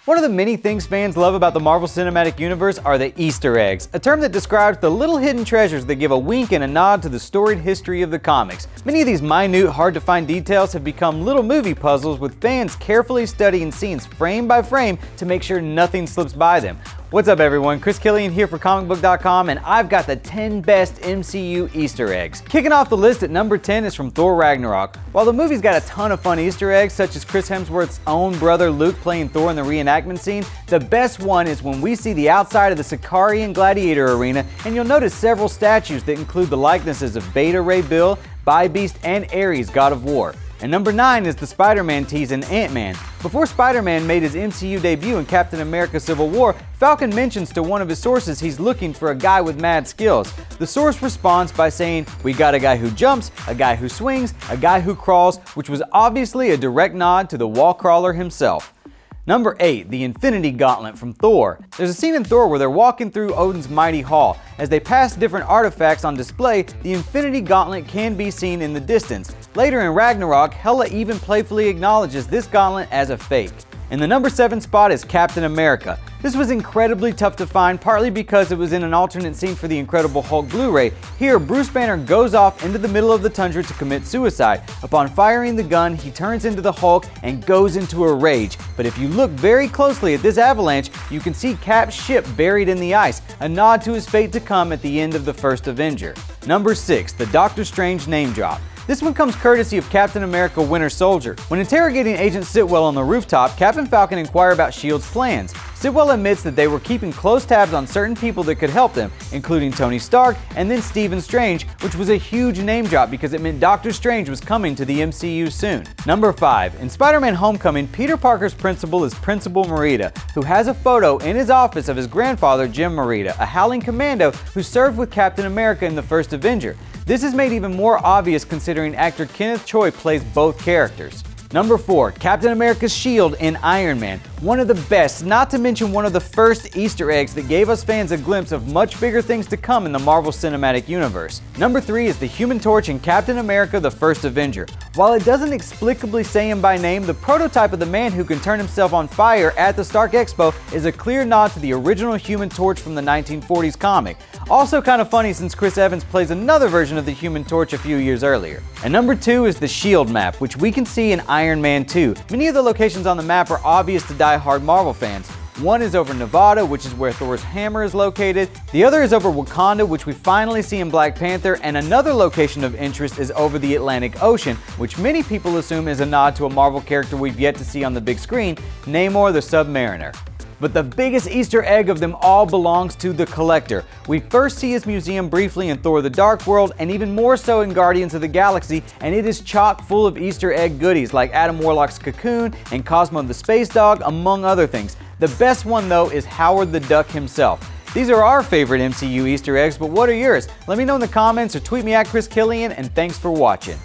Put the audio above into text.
One of the many things fans love about the Marvel Cinematic Universe are the Easter eggs, a term that describes the little hidden treasures that give a wink and a nod to the storied history of the comics. Many of these minute, hard-to-find details have become little movie puzzles with fans carefully studying scenes frame by frame to make sure nothing slips by them. What's up everyone, Chris Killian here for Comicbook.com, and I've got the 10 best MCU Easter eggs. Kicking off the list at number 10 is from Thor Ragnarok. While the movie's got a ton of fun Easter eggs, such as Chris Hemsworth's own brother Luke playing Thor in the reenactment scene, the best one is when we see the outside of the Sicarian Gladiator Arena, and you'll notice several statues that include the likenesses of Beta Ray Bill, Bi-Beast, and Ares, God of War. And number 9 is the SpiderMan tease in Ant-Man. Before Spider-Man made his MCU debut in Captain America Civil War, Falcon mentions to one of his sources he's looking for a guy with mad skills. The source responds by saying, "We got a guy who jumps, a guy who swings, a guy who crawls," which was obviously a direct nod to the wall crawler himself. Number 8, the Infinity Gauntlet from Thor. There's a scene in Thor where they're walking through Odin's mighty hall. As they pass different artifacts on display, the Infinity Gauntlet can be seen in the distance. Later in Ragnarok, Hela even playfully acknowledges this gauntlet as a fake. And the number 7 spot is Captain America. This was incredibly tough to find, partly because it was in an alternate scene for the Incredible Hulk Blu-ray. Here, Bruce Banner goes off into the middle of the tundra to commit suicide. Upon firing the gun, he turns into the Hulk and goes into a rage. But if you look very closely at this avalanche, you can see Cap's ship buried in the ice, a nod to his fate to come at the end of the first Avenger. Number 6, the Doctor Strange name drop. This one comes courtesy of Captain America Winter Soldier. When interrogating Agent Sitwell on the rooftop, Cap and Falcon inquire about S.H.I.E.L.D.'s plans. Sitwell admits that they were keeping close tabs on certain people that could help them, including Tony Stark and then Stephen Strange, which was a huge name drop because it meant Doctor Strange was coming to the MCU soon. Number 5. In SpiderMan Homecoming, Peter Parker's principal is Principal Morita, who has a photo in his office of his grandfather, Jim Morita, a Howling Commando who served with Captain America in the first Avenger. This is made even more obvious considering actor Kenneth Choi plays both characters. Number 4, Captain America's shield in Iron Man. One of the best, not to mention one of the first Easter eggs that gave us fans a glimpse of much bigger things to come in the Marvel Cinematic Universe. Number 3 is the Human Torch in Captain America the First Avenger. While it doesn't explicably say him by name, the prototype of the man who can turn himself on fire at the Stark Expo is a clear nod to the original Human Torch from the 1940s comic. Also kind of funny since Chris Evans plays another version of the Human Torch a few years earlier. And number 2 is the S.H.I.E.L.D. map, which we can see in Iron Man 2. Many of the locations on the map are obvious to die-hard Marvel fans. One is over Nevada, which is where Thor's hammer is located. The other is over Wakanda, which we finally see in Black Panther, and another location of interest is over the Atlantic Ocean, which many people assume is a nod to a Marvel character we've yet to see on the big screen, Namor the Submariner. But the biggest Easter egg of them all belongs to the Collector. We first see his museum briefly in Thor the Dark World, and even more so in Guardians of the Galaxy, and it is chock full of Easter egg goodies like Adam Warlock's cocoon and Cosmo the Space Dog, among other things. The best one though is Howard the Duck himself. These are our favorite MCU Easter eggs, but what are yours? Let me know in the comments or tweet me at Chris Killian, and thanks for watching.